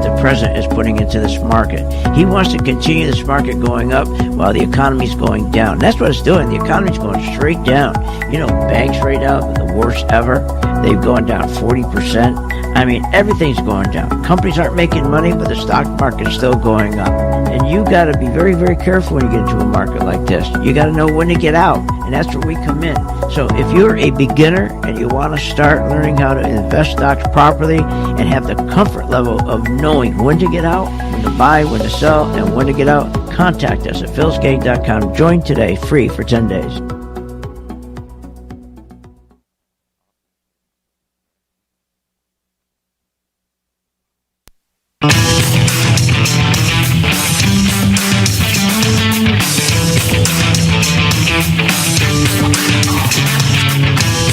the president is putting into this market. He wants to continue this market going up while the economy's going down. That's what it's doing. The economy's going straight down. Banks right now, the worst ever. They've gone down 40%. I mean, everything's going down. Companies aren't making money, but the stock market is still going up. And you got to be very, very careful when you get into a market like this. You got to know when to get out, and that's where we come in. So if you're a beginner and you want to start learning how to invest stocks properly and have the comfort level of knowing when to get out, when to buy, when to sell, and when to get out, contact us at philsgang.com. Join today, free for 10 days.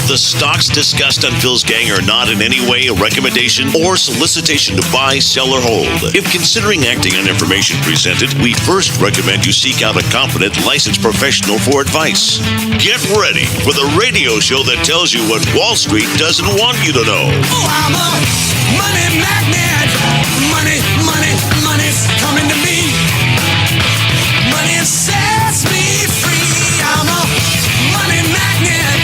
The stocks discussed on Phil's Gang are not in any way a recommendation or solicitation to buy, sell, or hold. If considering acting on information presented, we first recommend you seek out a competent, licensed professional for advice. Get ready for the radio show that tells you what Wall Street doesn't want you to know. Oh, I'm a money magnet. Money, money, money's coming to me. Money sets me free. I'm a money magnet.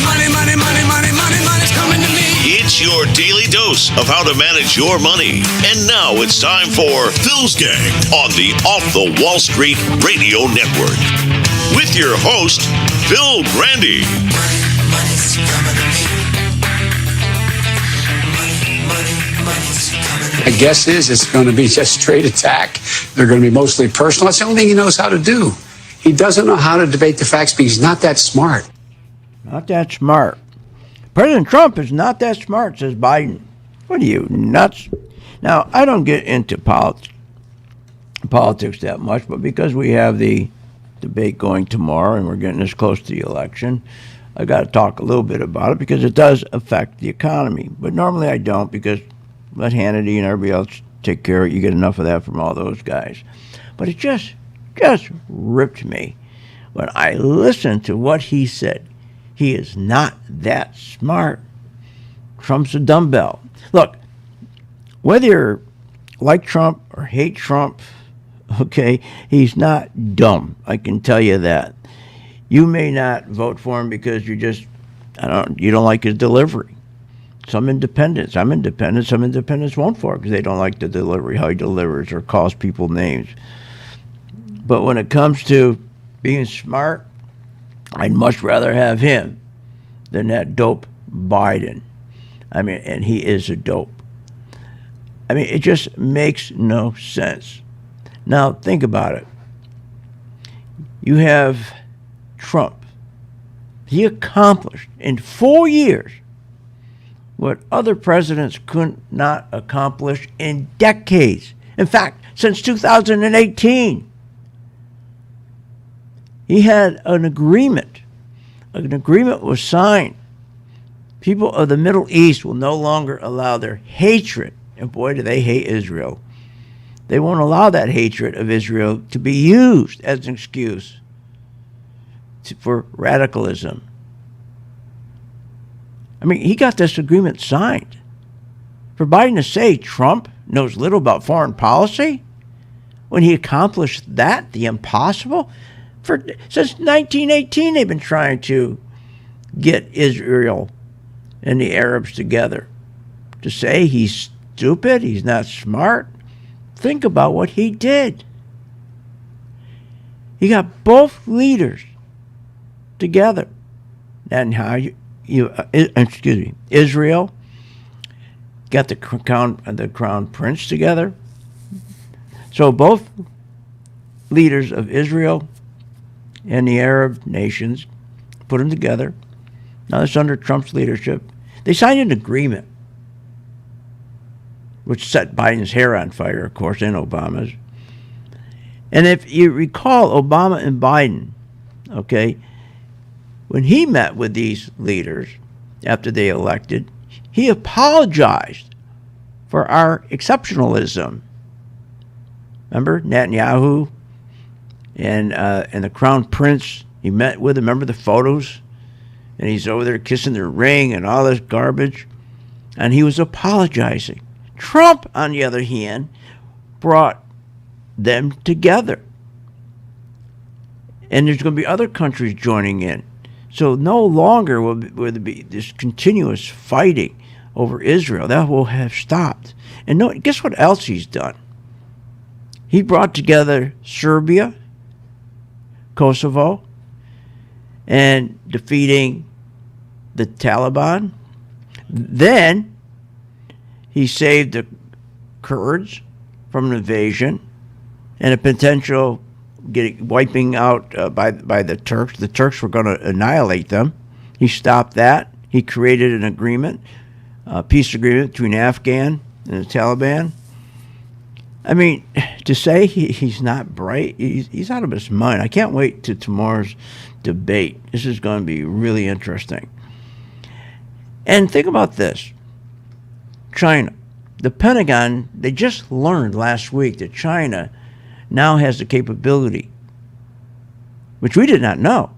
Money, money, money, money, money, money's coming to me. It's your daily dose of how to manage your money. And now it's time for Phil's Gang on the Off the Wall Street Radio Network. With your host, Phil Grandy. Money's coming to me. Money's coming to me. My guess is it's going to be just straight attack. They're going to be mostly personal. That's the only thing he knows how to do. He doesn't know how to debate the facts because he's not that smart. Not that smart. President Trump is not that smart, says Biden. What are you, nuts? Now, I don't get into politics that much, but because we have the debate going tomorrow and we're getting this close to the election, I got to talk a little bit about it because it does affect the economy. But normally I don't, because let Hannity and everybody else take care of it. You get enough of that from all those guys. But it just ripped me when I listened to what he said. He is not that smart. Trump's a dumbbell. Look, whether you're like Trump or hate Trump, okay, he's not dumb. I can tell you that. You may not vote for him because you don't like his delivery. Some independents, I'm independent, some independents won't for it because they don't like the delivery, how he delivers or calls people names. But when it comes to being smart, I'd much rather have him than that dope Biden. I mean, and he is a dope. I mean, it just makes no sense. Now, think about it. You have Trump. He accomplished in 4 years what other presidents could not accomplish in decades. In fact, since 2018. He had an agreement. An agreement was signed. People of the Middle East will no longer allow their hatred, and boy, do they hate Israel. They won't allow that hatred of Israel to be used as an excuse for radicalism. I mean, he got this agreement signed. For Biden to say Trump knows little about foreign policy, when he accomplished that, the impossible. Since 1918, they've been trying to get Israel and the Arabs together. To say he's stupid, he's not smart, think about what he did. He got both leaders together. And how Israel got the crown prince together. So both leaders of Israel and the Arab nations put them together. Now it's under Trump's leadership. They signed an agreement, which set Biden's hair on fire, of course, and Obama's. And if you recall, Obama and Biden, okay, when he met with these leaders after they elected, he apologized for our exceptionalism. Remember Netanyahu and the crown prince? He met with him. Remember the photos? And he's over there kissing their ring and all this garbage. And he was apologizing Trump, on the other hand, brought them together. And there's going to be other countries joining in. So no longer will there be this continuous fighting over Israel. That will have stopped. And no, guess what else he's done? He brought together Serbia, Kosovo, and defeating the Taliban. Then he saved the Kurds from an invasion and a potential wiping out by the Turks. The Turks were going to annihilate them. He stopped that. He created an agreement, a peace agreement between Afghan and the Taliban. I mean, to say he's not bright, he's out of his mind. I can't wait to tomorrow's debate. This is going to be really interesting. And think about this. China. The Pentagon, they just learned last week that China now has the capability, which we did not know.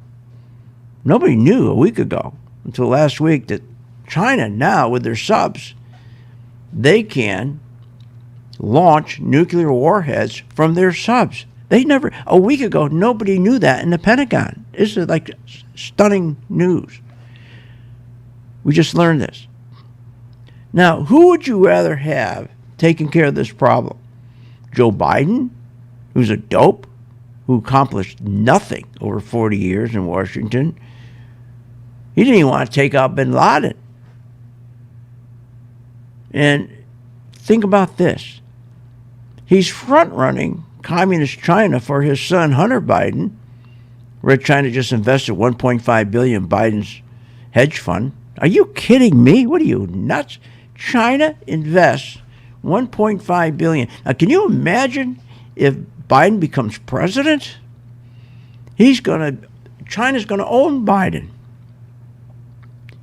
Nobody knew a week ago until last week that China now, with their subs, they can launch nuclear warheads from their subs. A week ago, nobody knew that in the Pentagon. This is like stunning news. We just learned this. Now, who would you rather have taking care of this problem? Joe Biden, who's a dope, who accomplished nothing over 40 years in Washington. He didn't even want to take out bin Laden. And think about this. He's front-running communist China for his son, Hunter Biden, where China just invested $1.5 billion in Biden's hedge fund. Are you kidding me? What are you, nuts? China invests $1.5 billion. Now, can you imagine if Biden becomes president? China's going to own Biden.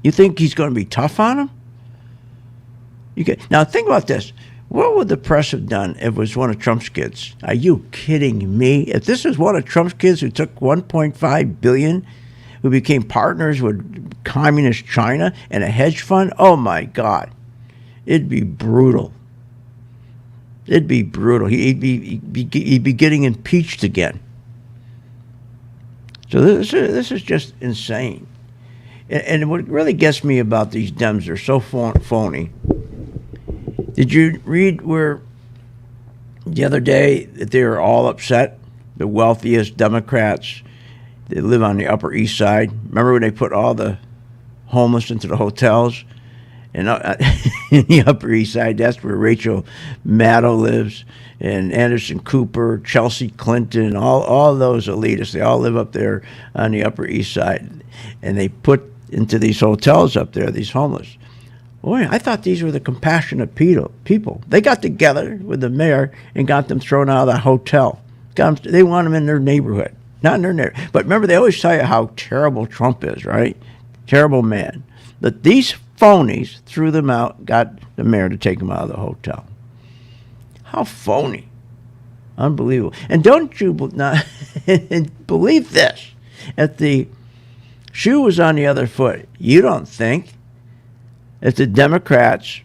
You think he's going to be tough on him? Now, think about this. What would the press have done if it was one of Trump's kids? Are you kidding me? If this is one of Trump's kids who took $1.5 billion, who became partners with communist China and a hedge fund, oh my God, it'd be brutal. It'd be brutal. He'd be getting impeached again. So this is just insane. And what really gets me about these Dems, they're so phony. Did you read where the other day that they were all upset? The wealthiest Democrats that live on the Upper East Side. Remember when they put all the homeless into the hotels? And in the Upper East Side, that's where Rachel Maddow lives, and Anderson Cooper, Chelsea Clinton, all those elitists. They all live up there on the Upper East Side. And they put into these hotels up there, these homeless. Boy, I thought these were the compassionate people. They got together with the mayor and got them thrown out of the hotel. They want them in their neighborhood, not in their neighborhood. But remember, they always tell you how terrible Trump is, right? Terrible man. But these phonies threw them out, got the mayor to take them out of the hotel. How phony. Unbelievable. And don't you not believe this? If the shoe was on the other foot, you don't think if the Democrats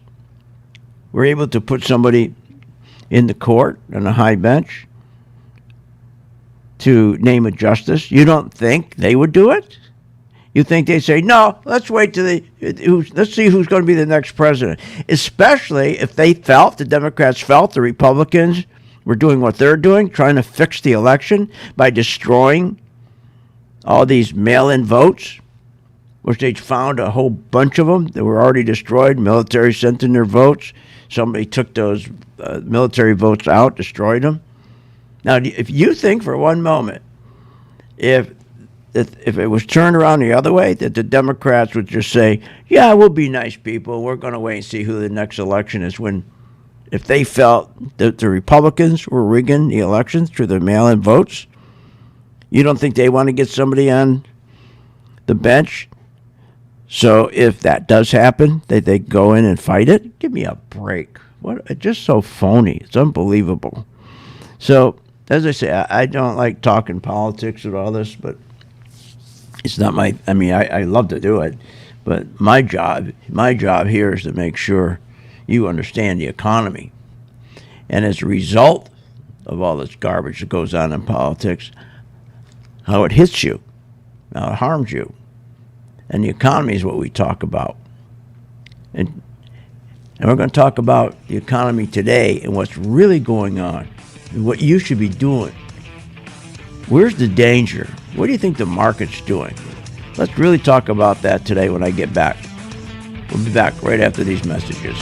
were able to put somebody in the court on a high bench to name a justice, you don't think they would do it? You think they'd say, no, let's wait let's see who's going to be the next president. Especially if the Democrats felt the Republicans were doing what they're doing, trying to fix the election by destroying all these mail-in votes, which they found a whole bunch of them that were already destroyed. Military sent in their votes. Somebody took those military votes out, destroyed them. Now, if you think for one moment, if it was turned around the other way, that the Democrats would just say, yeah, we'll be nice people. We're going to wait and see who the next election is, if they felt that the Republicans were rigging the elections through the mail-in votes, you don't think they want to get somebody on the bench? So if that does happen, they go in and fight it? Give me a break. It's just so phony. It's unbelievable. So, as I say, I don't like talking politics and all this, but it's not I love to do it, but my job here is to make sure you understand the economy. And as a result of all this garbage that goes on in politics, how it hits you, how it harms you. And the economy is what we talk about. And we're going to talk about the economy today and what's really going on and what you should be doing. Where's the danger? What do you think the market's doing? Let's really talk about that today when I get back. We'll be back right after these messages.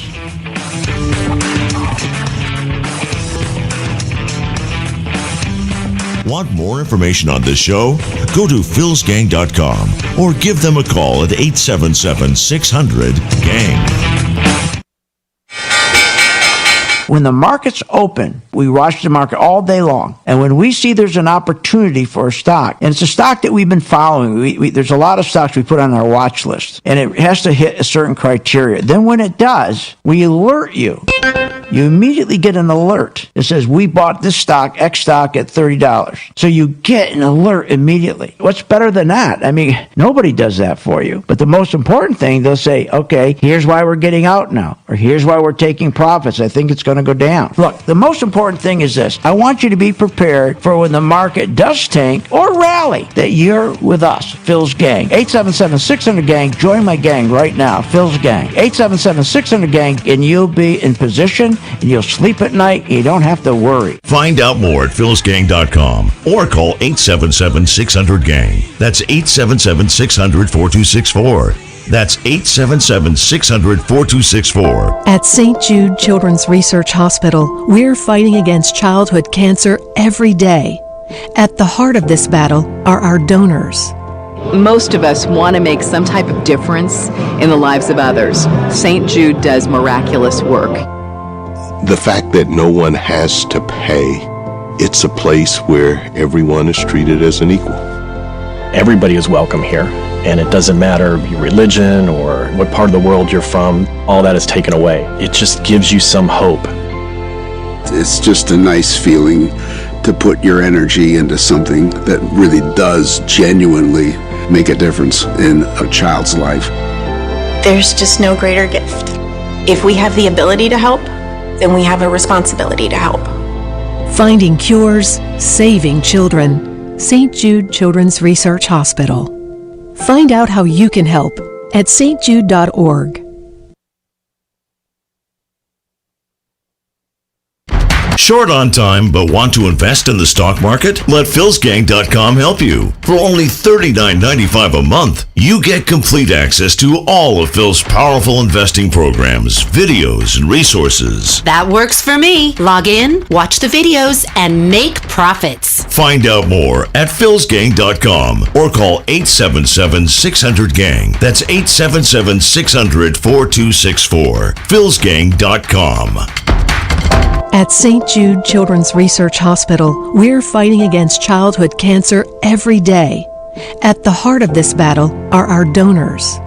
Want more information on this show? Go to philsgang.com or give them a call at 877-600-GANG. When the market's open, we watch the market all day long. And when we see there's an opportunity for a stock, and it's a stock that we've been following, there's a lot of stocks we put on our watch list, and it has to hit a certain criteria. Then when it does, we alert you. You immediately get an alert that says, we bought this stock, X stock, at $30. So you get an alert immediately. What's better than that? I mean, nobody does that for you. But the most important thing, they'll say, okay, here's why we're getting out now, or here's why we're taking profits. I think it's going to go down. Look, the most important thing is this. I want you to be prepared for when the market does tank or rally, that you're with us, Phil's Gang. 877-600-GANG. Join my gang right now, Phil's Gang. 877-600-GANG, and you'll be in position, and you'll sleep at night, and you don't have to worry. Find out more at philsgang.com or call 877-600-GANG. That's 877-600-4264. That's 877-600-4264. At St. Jude Children's Research Hospital, we're fighting against childhood cancer every day. At the heart of this battle are our donors. Most of us want to make some type of difference in the lives of others. St. Jude does miraculous work. The fact that no one has to pay, it's a place where everyone is treated as an equal. Everybody is welcome here, and it doesn't matter your religion or what part of the world you're from, all that is taken away. It just gives you some hope. It's just a nice feeling to put your energy into something that really does genuinely make a difference in a child's life. There's just no greater gift. If we have the ability to help, then we have a responsibility to help. Finding cures, saving children. St. Jude Children's Research Hospital. Find out how you can help at stjude.org. Short on time but want to invest in the stock market? Let philsgang.com help you. For only $39.95 a month, you get complete access to all of Phil's powerful investing programs, videos, and resources. That works for me. Log in, watch the videos, and make profits. Find out more at philsgang.com or call 877-600-GANG. That's 877-600-4264. philsgang.com. At St. Jude Children's Research Hospital, we're fighting against childhood cancer every day. At the heart of this battle are our donors.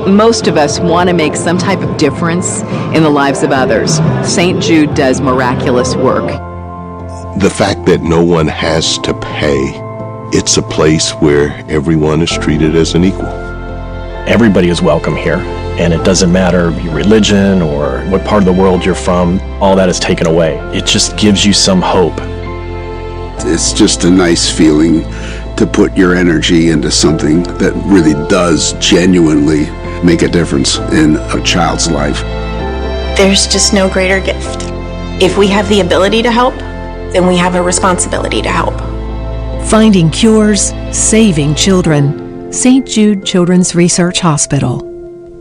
Most of us want to make some type of difference in the lives of others. St. Jude does miraculous work. The fact that no one has to pay, it's a place where everyone is treated as an equal. Everybody is welcome here, and it doesn't matter your religion or what part of the world you're from, all that is taken away. It just gives you some hope. It's just a nice feeling to put your energy into something that really does genuinely make a difference in a child's life. There's just no greater gift. If we have the ability to help, then we have a responsibility to help. Finding cures, saving children. St. Jude Children's Research Hospital.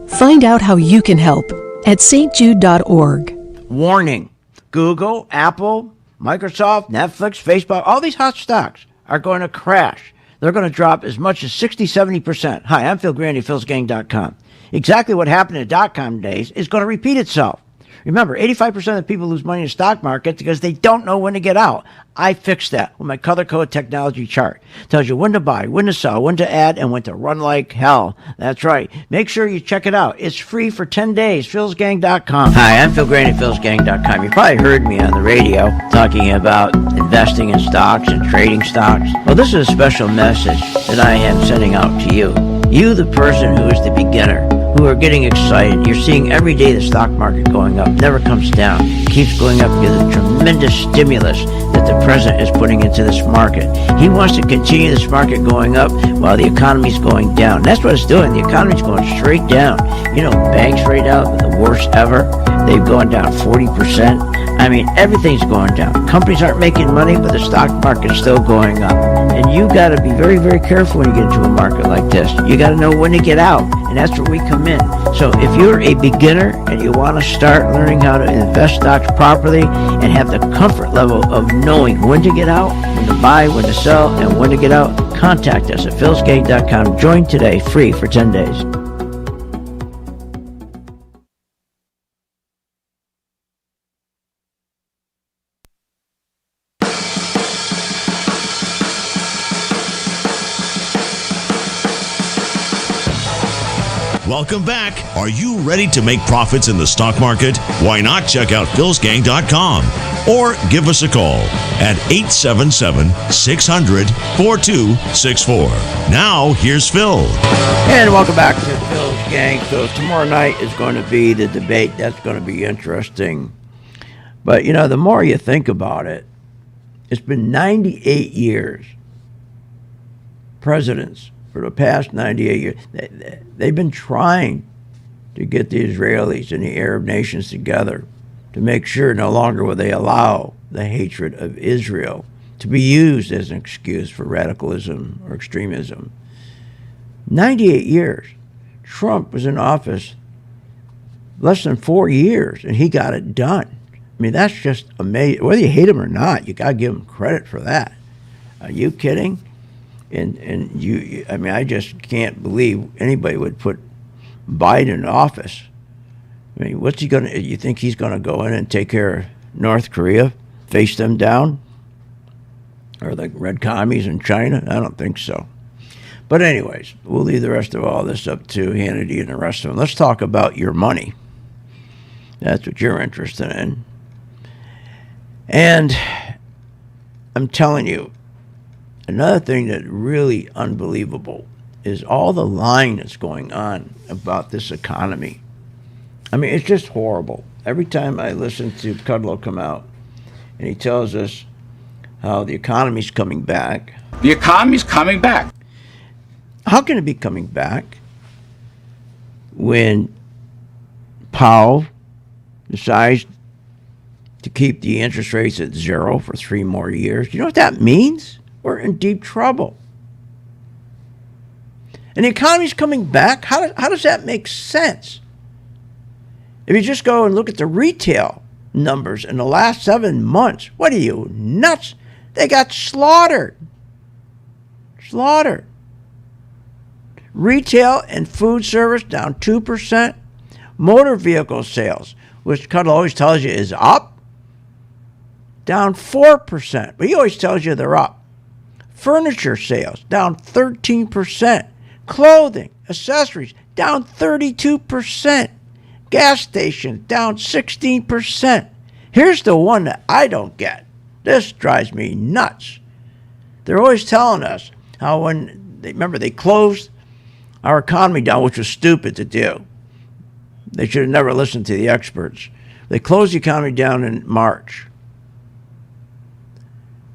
Find out how you can help at stjude.org. Warning. Google, Apple, Microsoft, Netflix, Facebook, all these hot stocks are going to crash. They're going to drop as much as 60, 70%. Hi, I'm Phil Grandy, philsgang.com. Exactly what happened in the .com days is going to repeat itself. Remember, 85% of people lose money in the stock market because they don't know when to get out. I fixed that with my color code technology chart. It tells you when to buy, when to sell, when to add, and when to run like hell. That's right. Make sure you check it out. It's free for 10 days. philsgang.com. Hi, I'm Phil Grandy, philsgang.com. You probably heard me on the radio talking about investing in stocks and trading stocks. Well, this is a special message that I am sending out to you. You, the person who is the beginner. who are getting excited. You're seeing every day the stock market going up, never comes down, keeps going up because of the tremendous stimulus that the president is putting into this market. He wants to continue this market going up while the economy's going down. That's what it's doing. The economy's going straight down. You know, banks right now, the worst ever. They've gone down 40%. I mean, everything's going down. Companies aren't making money, but the stock market's still going up. And you got to be very, very careful when you get into a market like this. You got to know when to get out, and that's where we come in. So if you're a beginner and you want to start learning how to invest stocks properly and have the comfort level of knowing when to get out, when to buy, when to sell, and when to get out, contact us at philsgang.com. Join today, free for 10 days. Welcome back. Are you ready to make profits in the stock market? Why not check out philsgang.com or give us a call at 877-600-4264. Now, here's Phil. And welcome back to Phil's Gang. So tomorrow night is going to be the debate. That's going to be interesting. But, you know, the more you think about it, it's been 98 years. Presidents for the past 98 years, they've been trying to get the Israelis and the Arab nations together to make sure no longer will they allow the hatred of Israel to be used as an excuse for radicalism or extremism. 98 years. Trump was in office less than 4 years, and he got it done. I mean, that's just amazing. Whether you hate him or not, you got to give him credit for that. Are you kidding? And you, I mean, I just can't believe anybody would put Biden in office. I mean, what's he going to, you think he's going to go in and take care of North Korea, face them down? Or the red commies in China? I don't think so. But anyways, we'll leave the rest of all this up to Hannity and the rest of them. Let's talk about your money. That's what you're interested in. And I'm telling you, another thing that's really unbelievable is all the lying that's going on about this economy. I mean, it's just horrible. Every time I listen to Kudlow come out and he tells us how the economy's coming back. The economy's coming back. How can it be coming back when Powell decides to keep the interest rates at zero for 3 more years? You know what that means? We're in deep trouble. And the economy's coming back? How does that make sense? If you just go and look at the retail numbers in the last 7 months, what are you, nuts? They got slaughtered. Slaughtered. Retail and food service down 2%. Motor vehicle sales, which Cuddle always tells you is up, down 4%. But he always tells you they're up. Furniture sales down 13%. Clothing, accessories down 32%. Gas stations down 16%. Here's the one that I don't get. This drives me nuts. They're always telling us how when they closed our economy down, which was stupid to do. They should have never listened to the experts. They closed the economy down in March.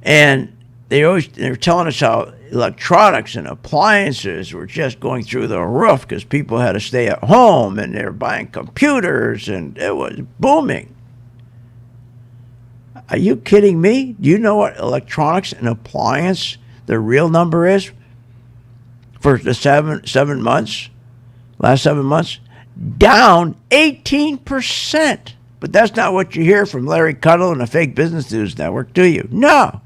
And they're telling us how electronics and appliances were just going through the roof because people had to stay at home and they were buying computers and it was booming. Are you kidding me? Do you know what electronics and appliance, the real number is for the 7 months, last 7 months? Down 18%. But that's not what you hear from Larry Kudlow and the Fake Business News Network, do you? No.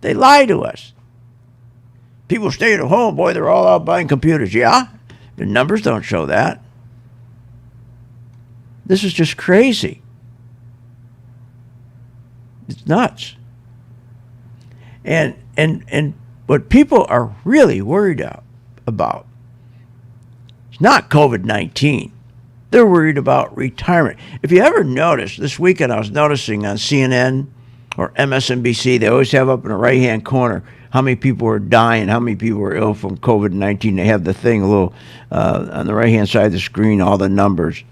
They lie to us. People staying at home, boy, they're all out buying computers. Yeah, the numbers don't show that. This is just crazy. It's nuts. And what people are really worried about is not COVID-19. They're worried about retirement. If you ever notice, this weekend I was noticing on CNN or MSNBC, they always have up in the right-hand corner how many people are dying, how many people are ill from COVID-19. They have the thing a little on the right-hand side of the screen, all the numbers.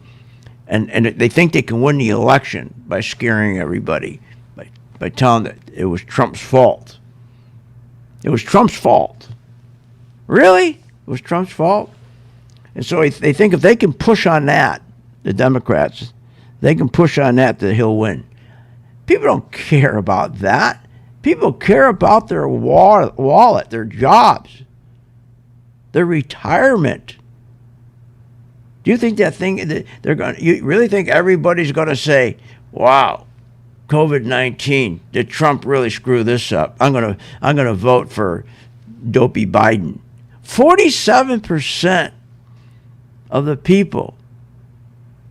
And they think they can win the election by scaring everybody, by telling that it was Trump's fault. It was Trump's fault. Really? It was Trump's fault? And so they think if they can push on that, the Democrats, they can push on that he'll win. People don't care about that. People care about their wallet, their jobs, their retirement. Do you think that thing they're going? You really think everybody's going to say, "Wow, COVID-19, did Trump really screw this up? I'm gonna vote for dopey Biden." 47% of the people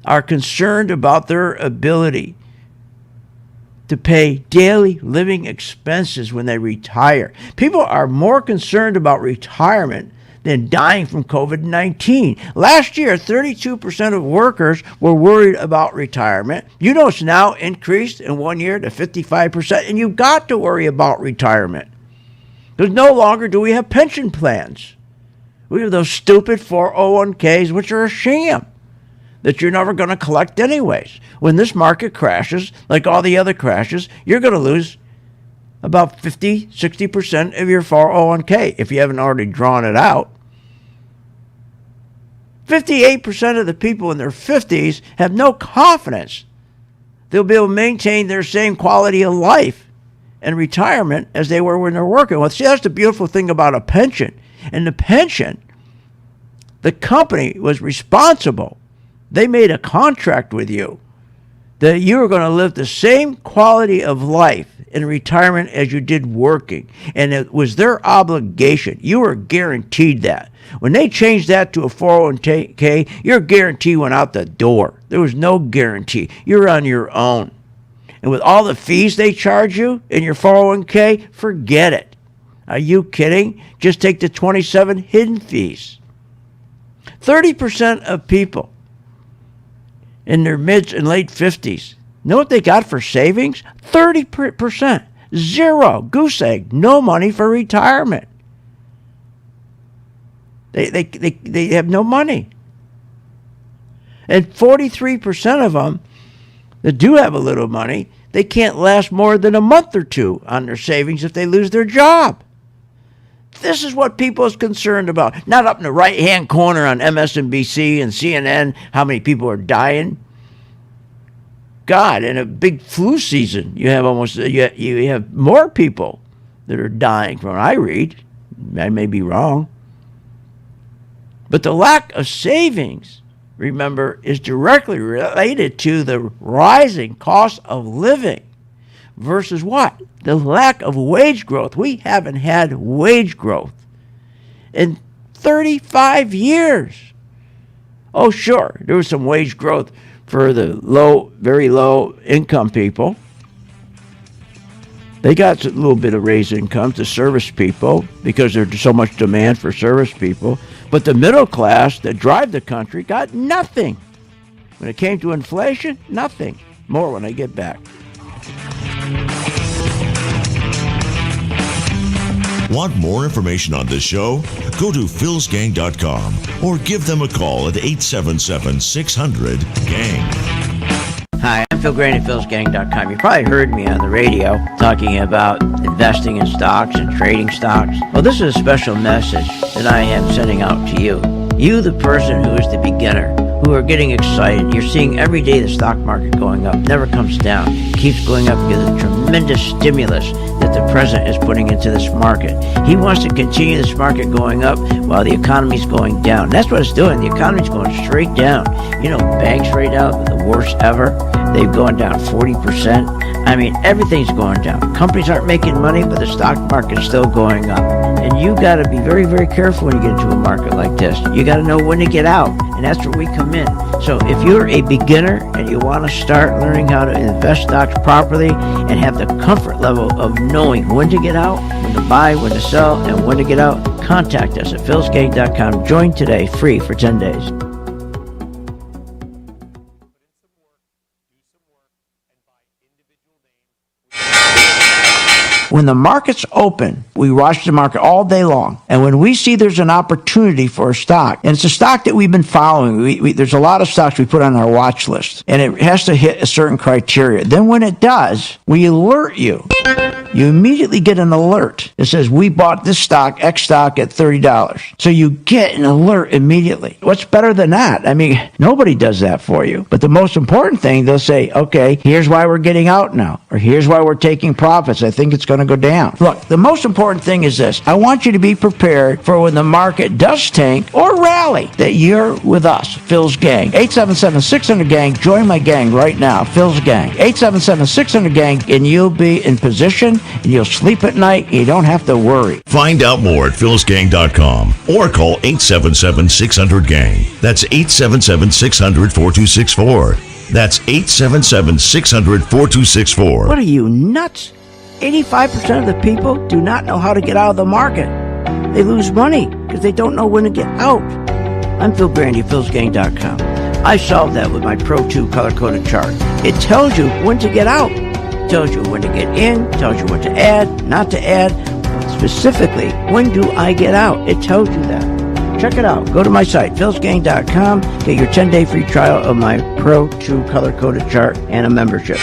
are concerned about their ability to pay daily living expenses when they retire. People are more concerned about retirement than dying from COVID-19. Last year, 32% of workers were worried about retirement. You know it's now increased in 1 year to 55%, and you've got to worry about retirement. Because no longer do we have pension plans. We have those stupid 401ks, which are a sham, that you're never going to collect anyways. When this market crashes, like all the other crashes, you're going to lose about 50, 60% of your 401k if you haven't already drawn it out. 58% of the people in their 50s have no confidence they'll be able to maintain their same quality of life and retirement as they were when they're working. Well, see, that's the beautiful thing about a pension. And the pension, the company was responsible. They made a contract with you that you were going to live the same quality of life in retirement as you did working. And it was their obligation. You were guaranteed that. When they changed that to a 401k, your guarantee went out the door. There was no guarantee. You're on your own. And with all the fees they charge you in your 401k, forget it. Are you kidding? Just take the 27 hidden fees. 30% of people in their mid and late 50s, know what they got for savings? 30%. Zero. Goose egg. No money for retirement. They have no money. And 43% of them that do have a little money, they can't last more than a month or two on their savings if they lose their job. This is what people is concerned about. Not up in the right-hand corner on MSNBC and CNN, how many people are dying. God, in a big flu season, you have more people that are dying from it. I read. I may be wrong. But the lack of savings, remember, is directly related to the rising cost of living versus what? The lack of wage growth. We haven't had wage growth in 35 years. Oh, sure, there was some wage growth for the very low income people. They got a little bit of raised incomes, the service people, because there's so much demand for service people. But the middle class that drive the country got nothing. When it came to inflation, nothing. More when I get back. Want more information on this show? Go to philsgang.com or give them a call at 877-600-GANG. Hi, I'm Phil Grain at philsgang.com. You probably heard me on the radio talking about investing in stocks and trading stocks. Well, this is a special message that I am sending out to you. You, the person who is the beginner, who are getting excited. You're seeing every day the stock market going up, never comes down, keeps going up because of the tremendous stimulus that the president is putting into this market. He wants to continue this market going up while the economy's going down. That's what it's doing. The economy's going straight down. You know, banks right now, the worst ever. They've gone down 40%. I mean, everything's going down. Companies aren't making money, but the stock market's still going up. And you got to be very, very careful when you get into a market like this. You got to know when to get out, and that's where we come in. So if you're a beginner and you want to start learning how to invest stocks properly and have the comfort level of knowing when to get out, when to buy, when to sell, and when to get out, contact us at philsgang.com. Join today, free for 10 days. When the market's open, we watch the market all day long. And when we see there's an opportunity for a stock, and it's a stock that we've been following, there's a lot of stocks we put on our watch list, and it has to hit a certain criteria. Then when it does, we alert you. You immediately get an alert that says, we bought this stock, X stock, at $30. So you get an alert immediately. What's better than that? I mean, nobody does that for you. But the most important thing, they'll say, okay, here's why we're getting out now, or here's why we're taking profits. I think it's going to go down. Look, the most important thing is this. I want you to be prepared for when the market does tank or rally, that you're with us, Phil's Gang. 877-600-GANG. Join my gang right now, Phil's Gang. 877-600-GANG, and you'll be in position, and you'll sleep at night, and you don't have to worry. Find out more at philsgang.com or call 877-600-GANG. That's 877-600-4264. That's 877-600-4264. What are you, nuts? 85% of the people do not know how to get out of the market. They lose money because they don't know when to get out. I'm Phil Grandy, philsgang.com. I solved that with my Pro 2 color-coded chart. It tells you when to get out. It tells you when to get in, tells you what to add, not to add. Specifically, when do I get out? It tells you that. Check it out. Go to my site, philsgang.com. Get your 10-day free trial of my Pro 2 color-coded chart and a membership.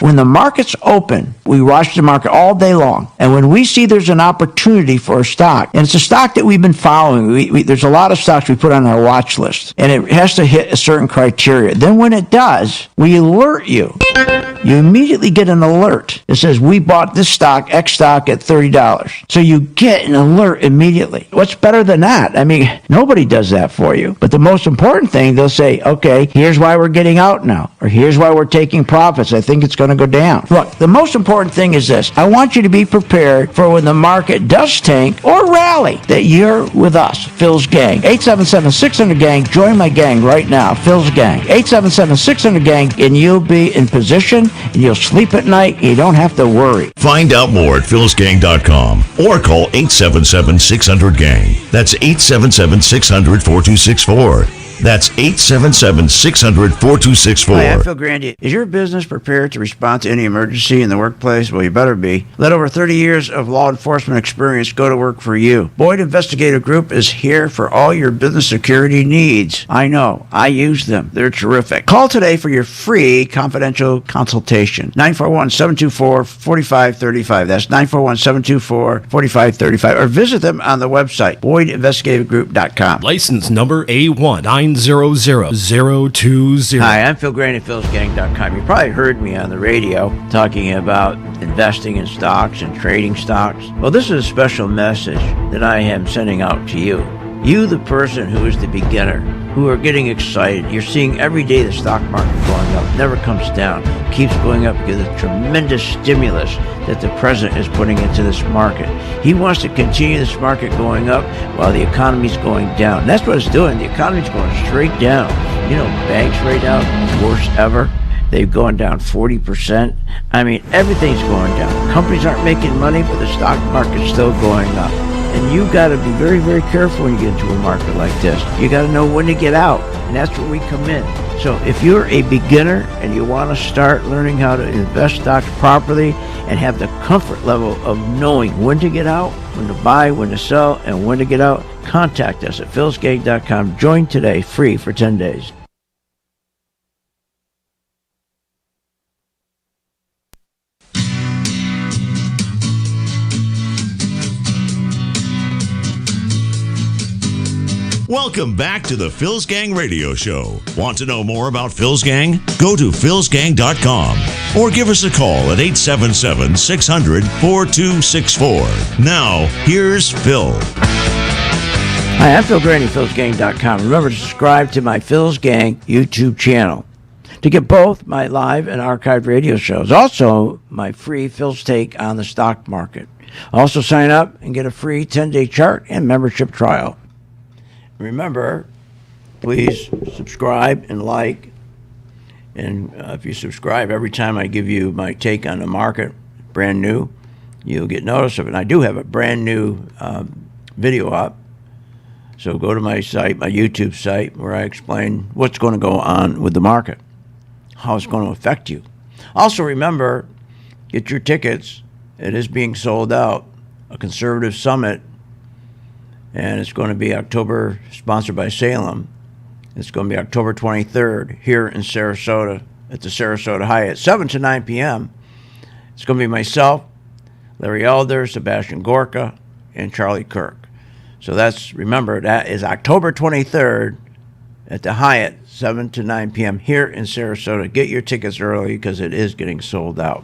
When the market's open, we watch the market all day long. And when we see there's an opportunity for a stock, and it's a stock that we've been following, there's a lot of stocks we put on our watch list, and it has to hit a certain criteria. Then when it does, we alert you. You immediately get an alert that says, we bought this stock, X stock, at $30. So you get an alert immediately. What's better than that? I mean, nobody does that for you. But the most important thing, they'll say, okay, here's why we're getting out now, or here's why we're taking profits. I think it's going to go down. Look, the most important thing is this. I want you to be prepared for when the market does tank or rally, that you're with us, Phil's Gang. 877-600-GANG. Join my gang right now, Phil's Gang. 877-600-GANG, and you'll be in position, and you'll sleep at night, and you don't have to worry. Find out more at philsgang.com or call 877-600-GANG. That's 877-600-4264. That's 877-600-4264. Hi, I'm Phil Grandy. Is your business prepared to respond to any emergency in the workplace? Well, you better be. Let over 30 years of law enforcement experience go to work for you. Boyd Investigative Group is here for all your business security needs. I know. I use them. They're terrific. Call today for your free confidential consultation. 941-724-4535. That's 941-724-4535. Or visit them on the website, BoydInvestigativeGroup.com. License number A1900020. Hi, I'm Phil Grandy, philsgang.com. You probably heard me on the radio talking about investing in stocks and trading stocks. Well, this is a special message that I am sending out to you. You, the person who is the beginner, who are getting excited. You're seeing every day the stock market going up, never comes down, keeps going up because of the tremendous stimulus that the president is putting into this market. He wants to continue this market going up while the economy's going down. And that's what it's doing. The economy's going straight down. You know, banks right now, worst ever. They've gone down 40%. I mean, everything's going down. Companies aren't making money, but the stock market's still going up. And you got to be very, very careful when you get into a market like this. You got to know when to get out, and that's where we come in. So if you're a beginner and you want to start learning how to invest stocks properly and have the comfort level of knowing when to get out, when to buy, when to sell, and when to get out, contact us at philsgang.com. Join today, free for 10 days. Welcome back to the Phil's Gang Radio Show. Want to know more about Phil's Gang? Go to philsgang.com or give us a call at 877-600-4264. Now, here's Phil. Hi, I'm Phil Grandy, philsgang.com. Remember to subscribe to my Phil's Gang YouTube channel to get both my live and archived radio shows. Also, my free Phil's Take on the stock market. Also, sign up and get a free 10-day chart and membership trial. Remember, please subscribe and like. And if you subscribe, every time I give you my take on the market, brand new, you'll get notice of it. And I do have a brand new video up. So go to my site, my YouTube site, where I explain what's going to go on with the market, how it's going to affect you. Also remember, get your tickets It is being sold out, a conservative summit, and it's going to be October, sponsored by Salem. It's going to be October 23rd here in Sarasota at the Sarasota Hyatt, 7 to 9 p.m. It's going to be myself, Larry Elder, Sebastian Gorka, and Charlie Kirk. So remember, that is October 23rd at the Hyatt, 7 to 9 p.m. here in Sarasota. Get your tickets early because it is getting sold out.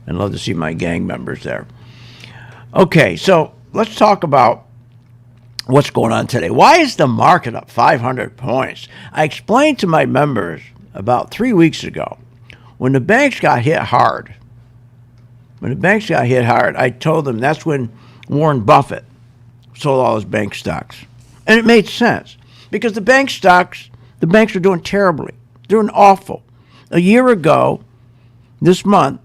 And love to see my gang members there. Okay, so let's talk about what's going on today. Why is the market up 500 points? I explained to my members about 3 weeks ago when the banks got hit hard. I told them that's when Warren Buffett sold all his bank stocks. And it made sense because the banks are doing terribly. They're doing awful. A year ago, this month,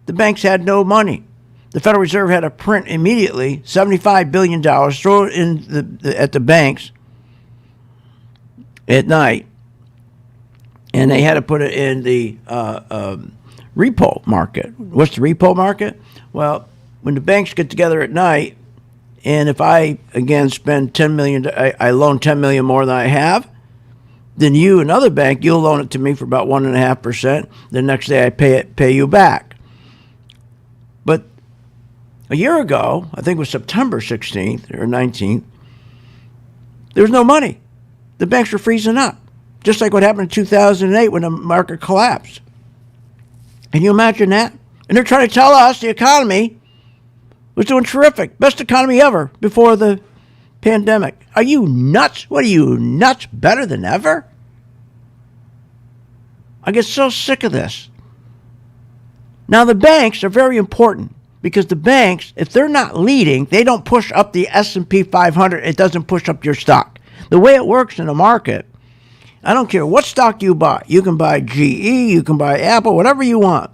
the banks had no money. The Federal Reserve had to print immediately $75 billion, throw it in at the banks at night, and they had to put it in the repo market. What's the repo market? Well, when the banks get together at night, and if I, again, spend $10 million, I loan $10 million more than I have, then you, another bank, you'll loan it to me for about 1.5%. The next day I pay you back. But a year ago, I think it was September 16th or 19th, there was no money. The banks were freezing up, just like what happened in 2008 when the market collapsed. Can you imagine that? And they're trying to tell us the economy was doing terrific, best economy ever before the pandemic. Are you nuts? What are you, nuts? Better than ever? I get so sick of this. Now, the banks are very important because the banks, if they're not leading, they don't push up the S&P 500. It doesn't push up your stock. The way it works in the market, I don't care what stock you buy. You can buy GE, you can buy Apple, whatever you want.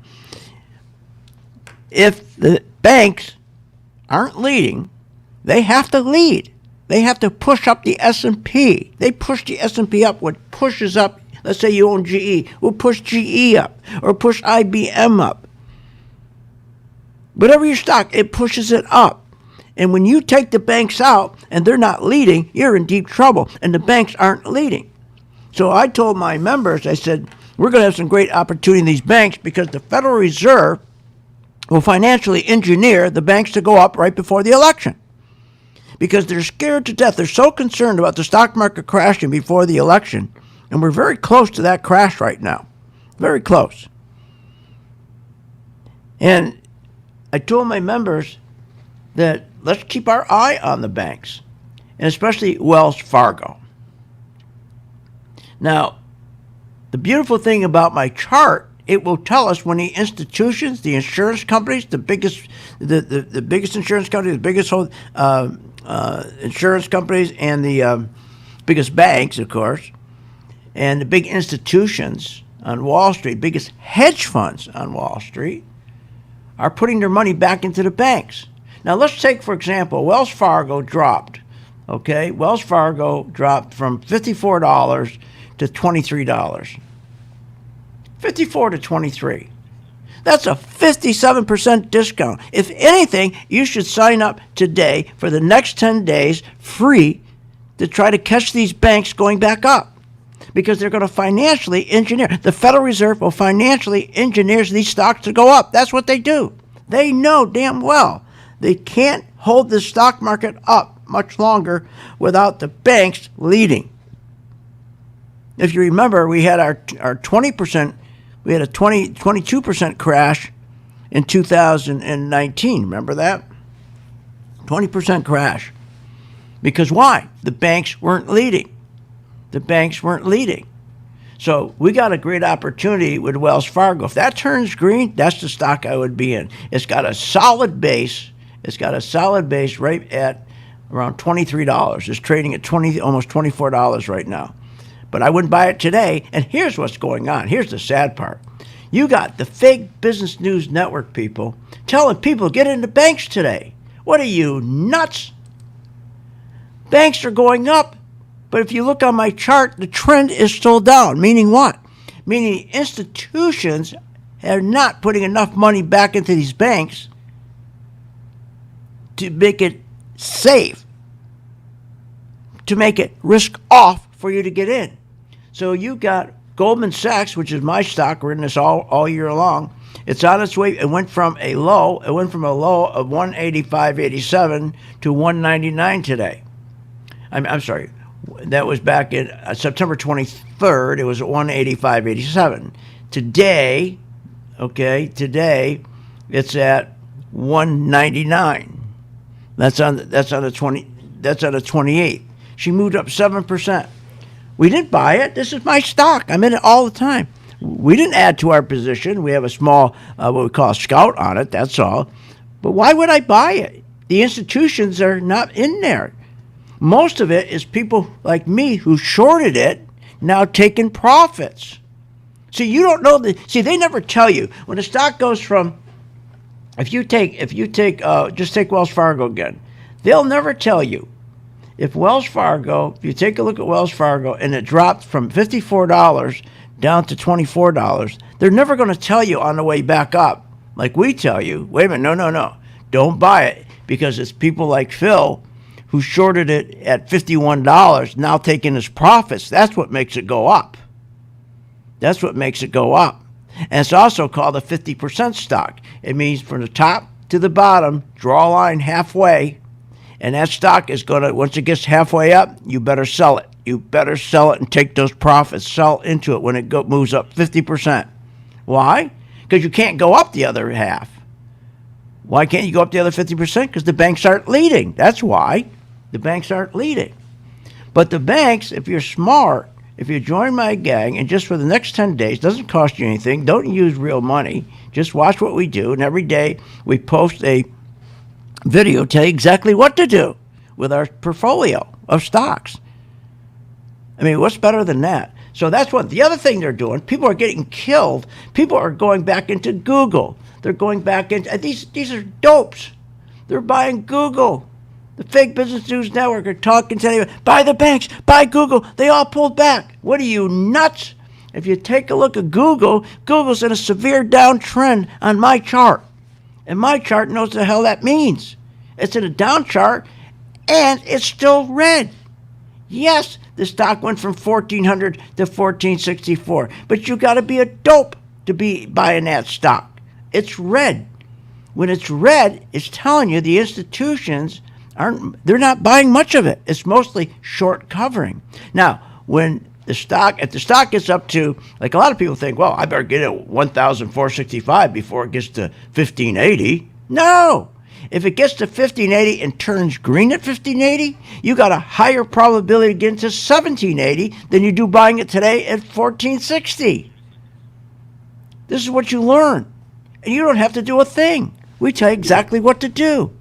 If the banks aren't leading, they have to lead. They have to push up the S&P. They push the S&P up. What pushes up, let's say you own GE, will push GE up or push IBM up. Whatever your stock, it pushes it up. And when you take the banks out and they're not leading, you're in deep trouble. And the banks aren't leading. So I told my members, I said, we're going to have some great opportunity in these banks because the Federal Reserve will financially engineer the banks to go up right before the election. Because they're scared to death. They're so concerned about the stock market crashing before the election. And we're very close to that crash right now. Very close. And I told my members that let's keep our eye on the banks, and especially Wells Fargo. Now, the beautiful thing about my chart, it will tell us when the institutions, the insurance companies, the biggest insurance companies, the biggest insurance companies, and the biggest banks, of course, and the big institutions on Wall Street, biggest hedge funds on Wall Street, are putting their money back into the banks. Now, let's take, for example, Wells Fargo dropped. Okay, Wells Fargo dropped from $54 to $23. 54 to 23. That's a 57% discount. If anything, you should sign up today for the next 10 days free to try to catch these banks going back up. Because they're going to financially engineer. The Federal Reserve will financially engineer these stocks to go up. That's what they do. They know damn well they can't hold the stock market up much longer without the banks leading. If you remember, we had our 20%, we had a 22% crash in 2019. Remember that? 20% crash. Because why? The banks weren't leading. The banks weren't leading. So we got a great opportunity with Wells Fargo. If that turns green, that's the stock I would be in. It's got a solid base. It's got a solid base right at around $23. It's trading at almost $24 right now. But I wouldn't buy it today. And here's what's going on. Here's the sad part. You got the fake Business News Network people telling people get into banks today. What are you, nuts? Banks are going up. But if you look on my chart, the trend is still down. Meaning what? Meaning institutions are not putting enough money back into these banks to make it safe, to make it risk off for you to get in. So you got Goldman Sachs, which is my stock. We're in this all year long. It's on its way. It went from a low of 185.87 to 199 today. I'm sorry. That was back in September 23rd. It was at 185.87. Today, it's at 199. That's on the 28th. She moved up 7%. We didn't buy it. This is my stock. I'm in it all the time. We didn't add to our position. We have a small, what we call a scout on it. That's all. But why would I buy it? The institutions are not in there. Most of it is people like me who shorted it, now taking profits. See, you don't know they never tell you when the stock goes from. If you take, just take Wells Fargo again, they'll never tell you. If you take a look at Wells Fargo and it dropped from $54 down to $24, they're never going to tell you on the way back up, like we tell you, wait a minute, no, don't buy it, because it's people like Phil who shorted it at $51, now taking his profits. That's what makes it go up. That's what makes it go up. And it's also called a 50% stock. It means from the top to the bottom, draw a line halfway, and that stock is going to, once it gets halfway up, you better sell it. You better sell it and take those profits. Sell into it when it moves up 50%. Why? Because you can't go up the other half. Why can't you go up the other 50%? Because the banks aren't leading. That's why. The banks aren't leading. But the banks, if you're smart, if you join my gang, and just for the next 10 days, doesn't cost you anything, don't use real money, just watch what we do, and every day we post a video tell you exactly what to do with our portfolio of stocks. I mean, what's better than that? So that's one. The other thing they're doing, people are getting killed. People are going back into Google. They're going back into, these are dopes. They're buying Google. The fake Business News Network are talking to anyone, buy the banks, buy Google. They all pulled back. What are you, nuts? If you take a look at Google, Google's in a severe downtrend on my chart. And my chart knows the hell that means. It's in a down chart, and it's still red. Yes, the stock went from 1,400 to 1,464. But you got to be a dope to be buying that stock. It's red. When it's red, it's telling you the institutions they're not buying much of it. It's mostly short covering. Now, if the stock gets up to, like a lot of people think, well, I better get it at 1,465 before it gets to 1,580. No. If it gets to 1,580 and turns green at 1,580, you got a higher probability of getting to 1,780 than you do buying it today at 1,460. This is what you learn. And you don't have to do a thing. We tell you exactly what to do.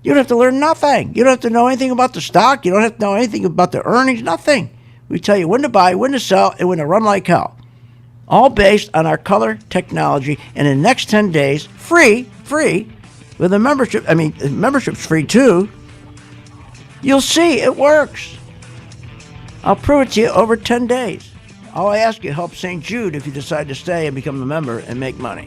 You don't have to learn nothing. You don't have to know anything about the stock. You don't have to know anything about the earnings, nothing. We tell you when to buy, when to sell, and when to run like hell. All based on our color technology. And in the next 10 days, free, with a membership. I mean, membership's free too. You'll see it works. I'll prove it to you over 10 days. All I ask you, help St. Jude if you decide to stay and become a member and make money.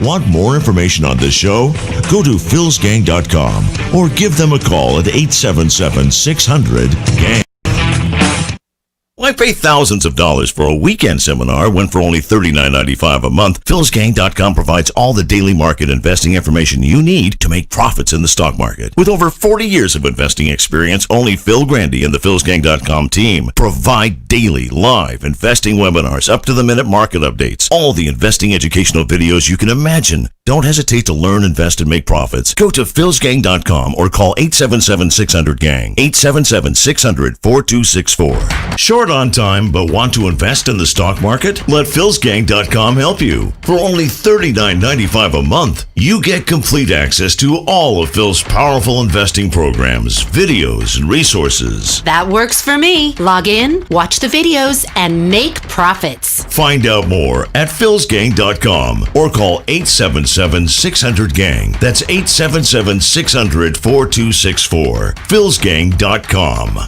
Want more information on this show? Go to philsgang.com or give them a call at 877-600-GANG. Why pay thousands of dollars for a weekend seminar when for only $39.95 a month? philsgang.com provides all the daily market investing information you need to make profits in the stock market. With over 40 years of investing experience, only Phil Grandy and the philsgang.com team provide daily live investing webinars, up-to-the-minute market updates, all the investing educational videos you can imagine. Don't hesitate to learn, invest, and make profits. Go to philsgang.com or call 877-600-GANG, 877-600-4264. Short on time but want to invest in the stock market? Let philsgang.com help you. For only $39.95 a month, you get complete access to all of Phil's powerful investing programs, videos, and resources. That works for me. Log in, watch the videos, and make profits. Find out more at philsgang.com or call 877-600-GANG. That's 877-600-4264. philsgang.com.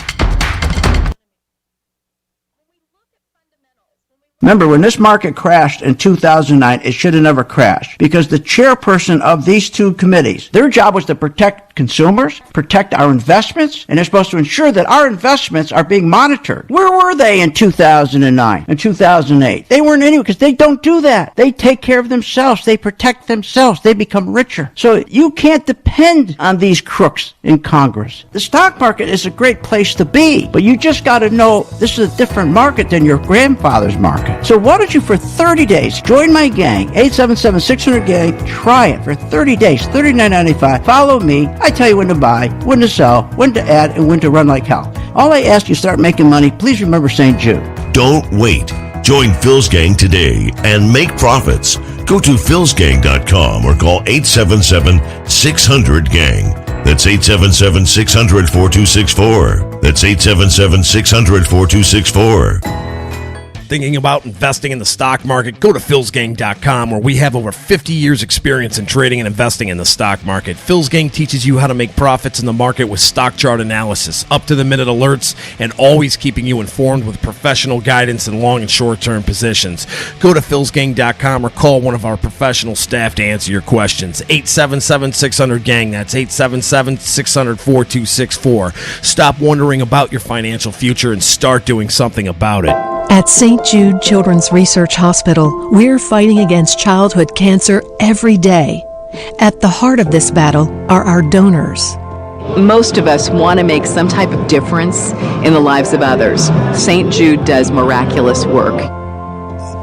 Remember, when this market crashed in 2009, it should have never crashed because the chairperson of these two committees, their job was to protect consumers, protect our investments, and they're supposed to ensure that our investments are being monitored. Where were they in 2009 and 2008? They weren't anywhere because they don't do that. They take care of themselves. They protect themselves. They become richer. So you can't depend on these crooks in Congress. The stock market is a great place to be, but you just got to know this is a different market than your grandfather's market. So why don't you, for 30 days, join my gang, 877-600-GANG, try it for 30 days, $39.95. Follow me. I tell you when to buy, when to sell, when to add, and when to run like hell. All I ask you, start making money. Please remember St. Jude. Don't wait. Join Phil's Gang today and make profits. Go to philsgang.com or call 877-600-GANG. That's 877-600-4264. That's 877-600-4264. Thinking about investing in the stock market? Go to philsgang.com, where we have over 50 years experience in trading and investing in the stock market. Phil's Gang teaches you how to make profits in the market with stock chart analysis, up-to-the-minute alerts, and always keeping you informed with professional guidance in long and short-term positions. Go to philsgang.com or call one of our professional staff to answer your questions. 877-600-GANG. That's 877-600-4264. Stop wondering about your financial future and start doing something about it. At St. Jude Children's Research Hospital, we're fighting against childhood cancer every day. At the heart of this battle are our donors. Most of us want to make some type of difference in the lives of others. St. Jude does miraculous work.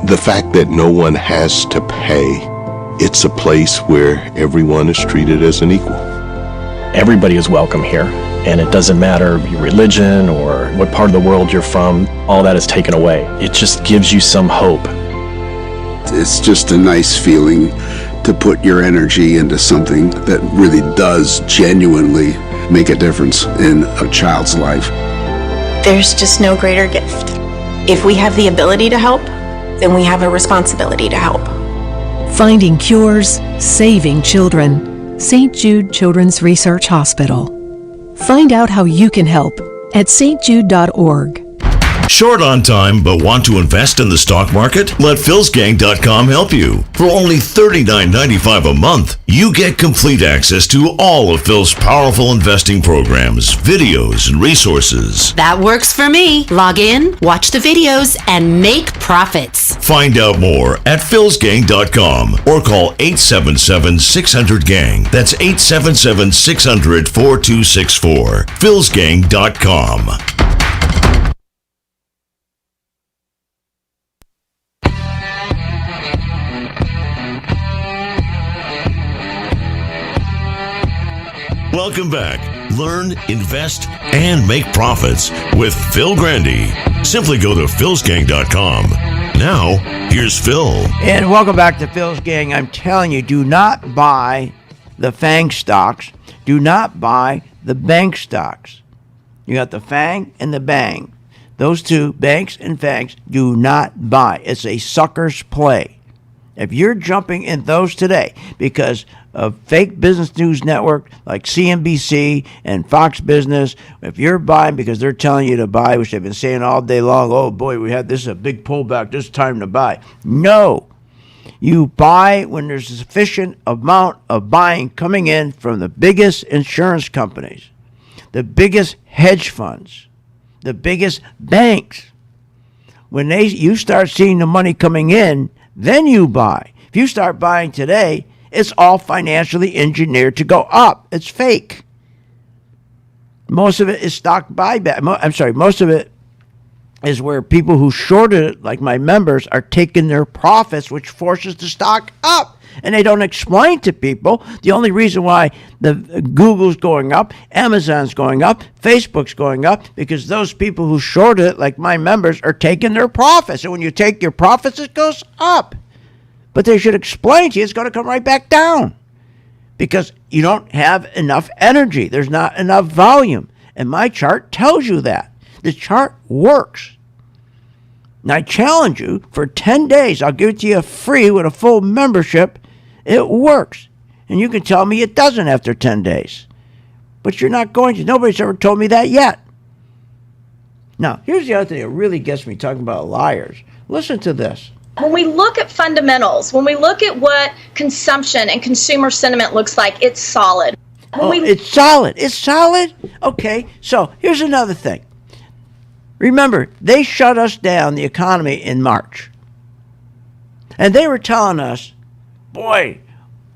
The fact that no one has to pay, it's a place where everyone is treated as an equal. Everybody is welcome here. And it doesn't matter your religion or what part of the world you're from, all that is taken away. It just gives you some hope. It's just a nice feeling to put your energy into something that really does genuinely make a difference in a child's life. There's just no greater gift. If we have the ability to help, then we have a responsibility to help. Finding cures, saving children. St. Jude Children's Research Hospital. Find out how you can help at stjude.org. Short on time but want to invest in the stock market? Let philsgang.com help you. For only $39.95 a month, you get complete access to all of Phil's powerful investing programs, videos, and resources. That works for me. Log in, watch the videos, and make profits. Find out more at philsgang.com or call 877-600-GANG. That's 877-600-4264. philsgang.com. Welcome back. Learn, invest, and make profits with Phil Grandy. Simply go to philsgang.com. Now, here's Phil. And welcome back to Phil's Gang. I'm telling you, do not buy the FANG stocks. Do not buy the bank stocks. You got the FANG and the BANG. Those two, banks and FANGs, do not buy. It's a sucker's play. If you're jumping in those today because of fake business news network like CNBC and Fox Business, if you're buying because they're telling you to buy, which they've been saying all day long, oh boy, this is a big pullback, this is time to buy. No. You buy when there's a sufficient amount of buying coming in from the biggest insurance companies, the biggest hedge funds, the biggest banks. When you start seeing the money coming in, then you buy. If you start buying today, it's all financially engineered to go up. It's fake. Most of it is stock buyback. Most of it is where people who shorted it, like my members, are taking their profits, which forces the stock up. And they don't explain to people the only reason why the Google's going up, Amazon's going up, Facebook's going up, because those people who shorted it, like my members, are taking their profits. And when you take your profits, it goes up. But they should explain to you it's going to come right back down because you don't have enough energy. There's not enough volume. And my chart tells you that. The chart works. And I challenge you for 10 days. I'll give it to you free with a full membership. It works. And you can tell me it doesn't after 10 days. But you're not going to. Nobody's ever told me that yet. Now, here's the other thing that really gets me talking about liars. Listen to this. When we look at fundamentals, when we look at what consumption and consumer sentiment looks like, it's solid. It's solid. It's solid? Okay, so here's another thing. Remember, they shut us down, the economy, in March. And they were telling us, boy,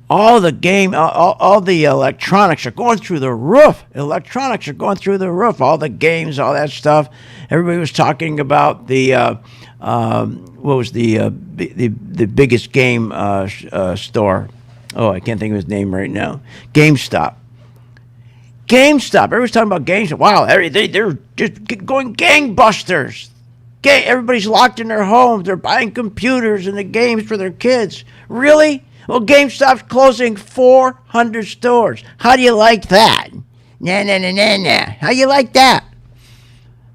all the electronics are going through the roof. Electronics are going through the roof. All the games, all that stuff. Everybody was talking about the what was the biggest game store? Oh, I can't think of his name right now. GameStop. Everybody's talking about GameStop. Wow, they're just going gangbusters. Everybody's locked in their homes. They're buying computers and the games for their kids. Really? Well, GameStop's closing 400 stores. How do you like that? Nah. How you like that?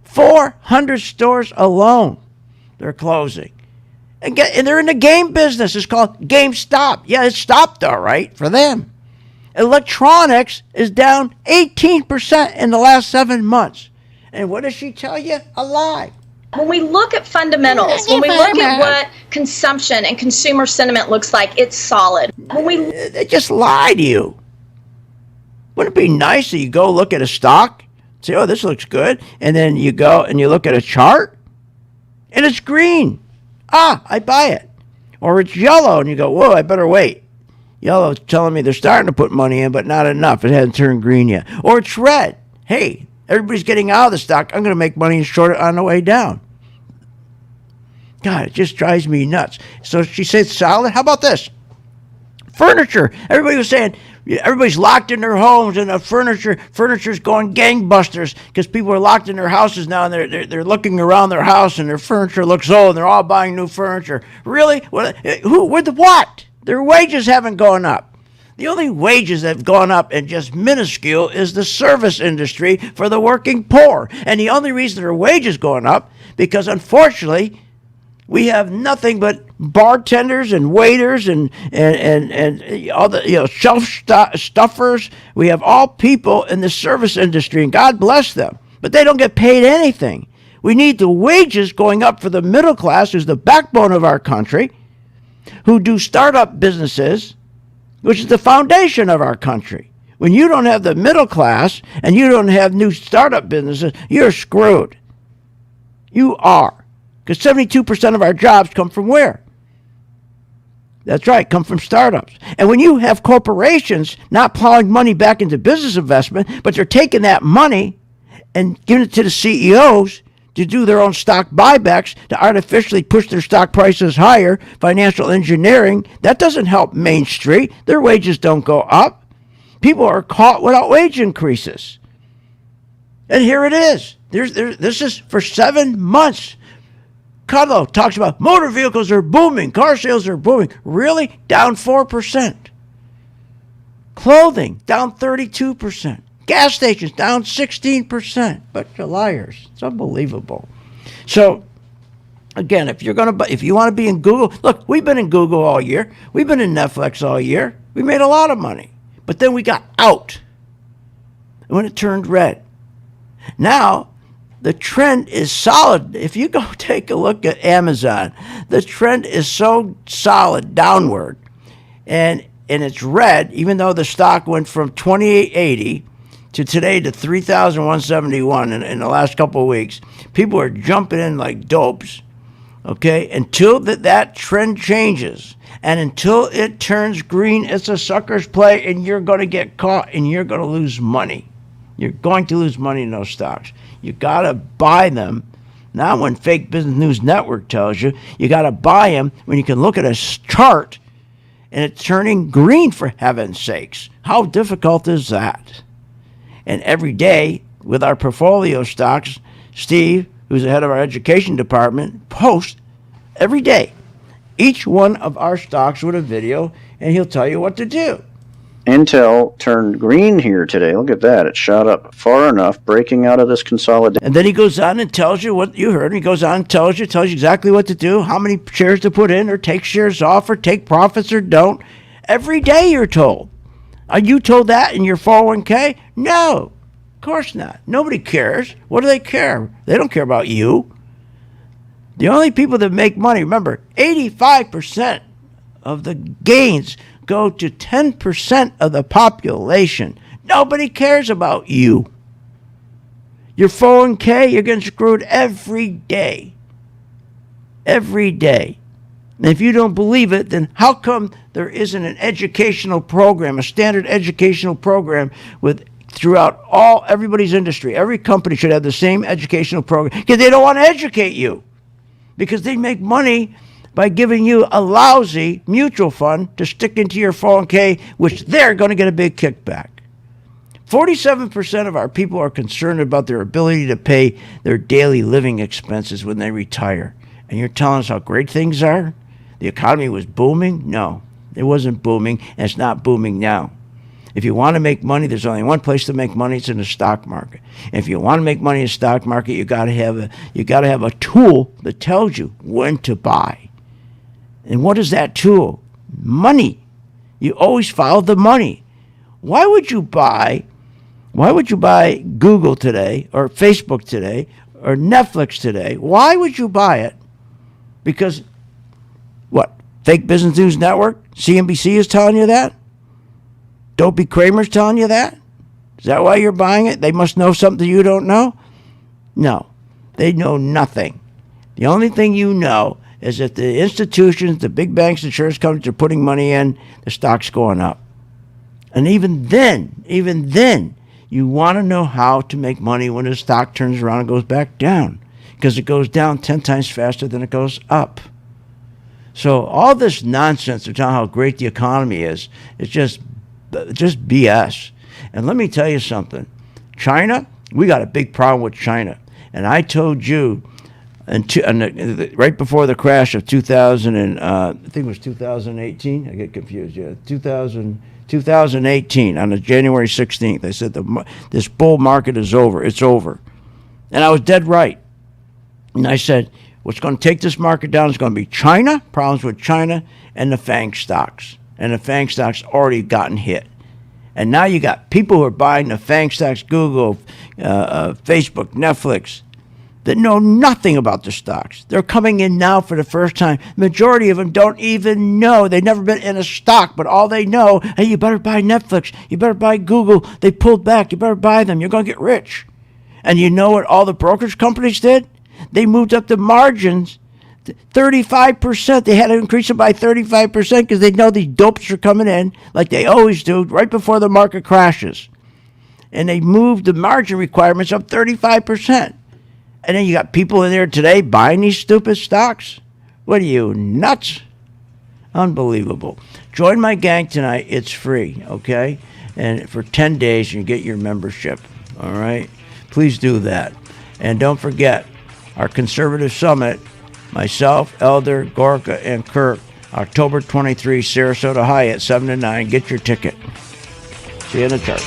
400 stores alone they're closing. And they're in the game business. It's called GameStop. Yeah, it stopped all right for them. Electronics is down 18% in the last 7 months. And what does she tell you? A lie. When we look at fundamentals, when we look at what consumption and consumer sentiment looks like, it's solid. They just lie to you. Wouldn't it be nice that you go look at a stock, say, oh, this looks good, and then you go and you look at a chart, and it's green. I buy it. Or it's yellow, and you go, whoa, I better wait. Yellow's telling me they're starting to put money in, but not enough. It hasn't turned green yet. Or it's red. Hey, everybody's getting out of the stock. I'm going to make money and short it on the way down. God, it just drives me nuts. So she said solid. How about this? Furniture. Everybody was saying everybody's locked in their homes and the furniture's going gangbusters because people are locked in their houses now and they're looking around their house and their furniture looks old and they're all buying new furniture. Really? What? Their wages haven't gone up. The only wages that have gone up and just minuscule is the service industry for the working poor. And the only reason their wages going up because unfortunately we have nothing but bartenders and waiters and all the shelf stuffers. We have all people in the service industry, and God bless them, but they don't get paid anything. We need the wages going up for the middle class, who's the backbone of our country, who do startup businesses, which is the foundation of our country. When you don't have the middle class and you don't have new startup businesses, you're screwed. You are. Because 72% of our jobs come from where? That's right, come from startups. And when you have corporations not plowing money back into business investment, but they're taking that money and giving it to the CEOs to do their own stock buybacks to artificially push their stock prices higher, financial engineering, that doesn't help Main Street. Their wages don't go up. People are caught without wage increases. And here it is. This is for 7 months. Kudlow talks about motor vehicles are booming, car sales are booming. Really? Down 4%. Clothing, down 32%. Gas stations, down 16%. Bunch of liars. It's unbelievable. So, again, if you want to be in Google, look, we've been in Google all year. We've been in Netflix all year. We made a lot of money. But then we got out when it turned red. Now, the trend is solid. If you go take a look at Amazon, the trend is so solid downward. And it's red, even though the stock went from $28.80 to today to $3,171 in the last couple of weeks. People are jumping in like dopes. Okay? Until that trend changes and until it turns green, it's a sucker's play and you're going to get caught and you're going to lose money. You're going to lose money in those stocks. You got to buy them, not when Fake Business News Network tells you. You got to buy them when you can look at a chart and it's turning green, for heaven's sakes. How difficult is that? And every day with our portfolio stocks, Steve, who's the head of our education department, posts every day each one of our stocks with a video, and he'll tell you what to do. Intel turned green here today. Look at that. It shot up far enough, breaking out of this consolidation. And then he goes on and tells you what you heard. He goes on and tells you exactly what to do, how many shares to put in, or take shares off, or take profits, or don't. Every day you're told. Are you told that in your 401k? No, of course not. Nobody cares. What do they care? They don't care about you. The only people that make money, remember, 85% of the gains go to 10% of the population. Nobody cares about you. Your 401k, you're getting screwed every day. Every day. And if you don't believe it, then how come there isn't an educational program, a standard educational program with throughout everybody's industry? Every company should have the same educational program because they don't want to educate you. Because they make money by giving you a lousy mutual fund to stick into your 401k, which they're going to get a big kickback. 47% of our people are concerned about their ability to pay their daily living expenses when they retire. And you're telling us how great things are? The economy was booming? No, it wasn't booming, and it's not booming now. If you want to make money, there's only one place to make money. It's in the stock market. And if you want to make money in the stock market, you got to have a tool that tells you when to buy. And what is that tool? Money. You always follow the money. Why would you buy Google today or Facebook today or Netflix today? Why would you buy it? Because what? Fake Business News Network? CNBC is telling you that? Dopey Kramer's telling you that? Is that why you're buying it? They must know something you don't know? No, they know nothing. The only thing you know is that the institutions, the big banks, insurance companies are putting money in, the stock's going up. And even then, you want to know how to make money when the stock turns around and goes back down, because it goes down 10 times faster than it goes up. So all this nonsense of telling how great the economy is, it's just BS. And let me tell you something. China, we got a big problem with China. And I told you, right before the crash of 2000, I think it was 2018. I get confused. Yeah, 2018 on the January 16th. I said this bull market is over. It's over. And I was dead right. And I said, what's going to take this market down is going to be China, problems with China, and the FANG stocks. And the FANG stocks already gotten hit. And now you got people who are buying the FANG stocks, Google, Facebook, Netflix, that know nothing about the stocks. They're coming in now for the first time. Majority of them don't even know. They've never been in a stock, but all they know, hey, you better buy Netflix. You better buy Google. They pulled back. You better buy them. You're going to get rich. And you know what all the brokerage companies did? They moved up the margins 35%. They had to increase it by 35% because they know these dopes are coming in like they always do right before the market crashes. And they moved the margin requirements up 35%. And then you got people in there today buying these stupid stocks. What are you, nuts? Unbelievable. Join my gang tonight. It's free, okay? And for 10 days, you get your membership, all right? Please do that. And don't forget, our Conservative Summit, myself, Elder, Gorka, and Kirk, October 23, Sarasota Hyatt, 7 to 9. Get your ticket. See you in the church.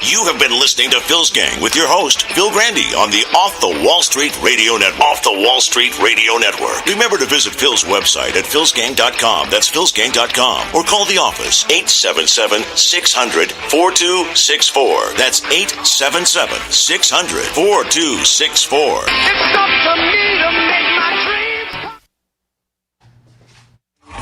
You have been listening to Phil's Gang with your host, Phil Grandy, on the Off the Wall Street Radio Network. Off the Wall Street Radio Network. Remember to visit Phil's website at philsgang.com. That's philsgang.com. Or call the office, 877-600-4264. That's 877-600-4264. It's up to me to make